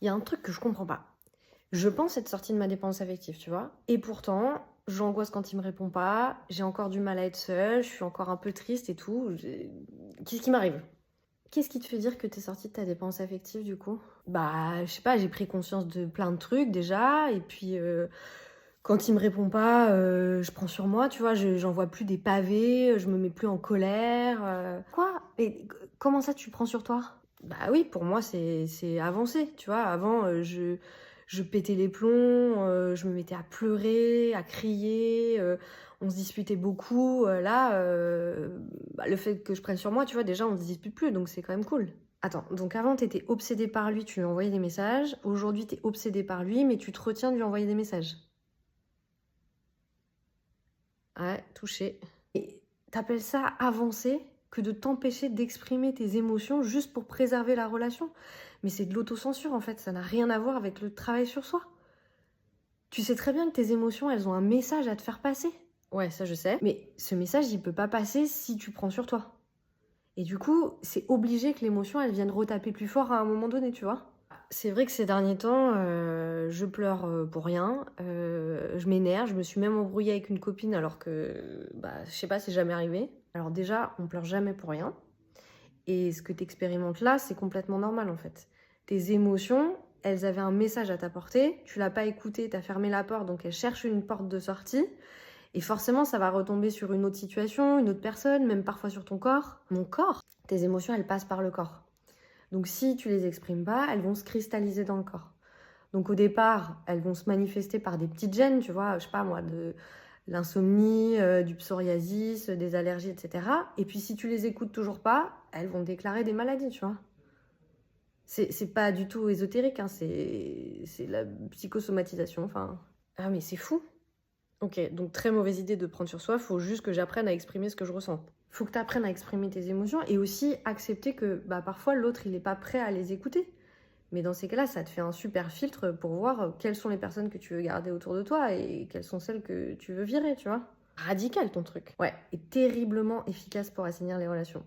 Il y a un truc que je comprends pas. Je pense être sortie de ma dépendance affective, tu vois. Et pourtant, j'angoisse quand il me répond pas, j'ai encore du mal à être seule, je suis encore un peu triste et tout. Qu'est-ce qui m'arrive? Qu'est-ce qui te fait dire que t'es sortie de ta dépendance affective du coup? Bah, je sais pas, j'ai pris conscience de plein de trucs déjà, et puis quand il me répond pas, je prends sur moi, tu vois, j'envoie plus des pavés, je me mets plus en colère. Quoi? Et comment ça tu prends sur toi? Bah oui, pour moi c'est avancé, tu vois. Avant, je pétais les plombs, je me mettais à pleurer, à crier, on se disputait beaucoup. Là, bah, le fait que je prenne sur moi, tu vois, déjà on se dispute plus, donc c'est quand même cool. Attends, donc avant t'étais obsédée par lui, tu lui envoyais des messages. Aujourd'hui t'es obsédée par lui, mais tu te retiens de lui envoyer des messages. Ouais, touché. Et t'appelles ça avancer que de t'empêcher d'exprimer tes émotions juste pour préserver la relation? Mais c'est de l'autocensure en fait, ça n'a rien à voir avec le travail sur soi. Tu sais très bien que tes émotions, elles ont un message à te faire passer. Ouais, ça je sais. Mais ce message, il peut pas passer si tu prends sur toi. Et du coup, c'est obligé que l'émotion, elle vienne retaper plus fort à un moment donné, tu vois. C'est vrai que ces derniers temps, je pleure pour rien, je m'énerve, je me suis même embrouillée avec une copine alors que, bah, je sais pas, c'est jamais arrivé. Alors déjà, on pleure jamais pour rien. Et ce que tu expérimentes là, c'est complètement normal en fait. Tes émotions, elles avaient un message à t'apporter, tu l'as pas écouté, t'as fermé la porte, donc elles cherchent une porte de sortie. Et forcément, ça va retomber sur une autre situation, une autre personne, même parfois sur ton corps. Mon corps, tes émotions, elles passent par le corps. Donc si tu les exprimes pas, elles vont se cristalliser dans le corps. Donc au départ, elles vont se manifester par des petites gènes, tu vois, je sais pas moi, de l'insomnie, du psoriasis, des allergies, etc. Et puis si tu les écoutes toujours pas, elles vont déclarer des maladies, tu vois. C'est pas du tout ésotérique, hein, c'est la psychosomatisation, enfin... Ah mais c'est fou. Ok, donc très mauvaise idée de prendre sur soi, faut juste que j'apprenne à exprimer ce que je ressens. Faut que tu apprennes à exprimer tes émotions et aussi accepter que bah, parfois l'autre il est pas prêt à les écouter. Mais dans ces cas-là, ça te fait un super filtre pour voir quelles sont les personnes que tu veux garder autour de toi et quelles sont celles que tu veux virer, tu vois. Radical ton truc. Ouais, et terriblement efficace pour assainir les relations.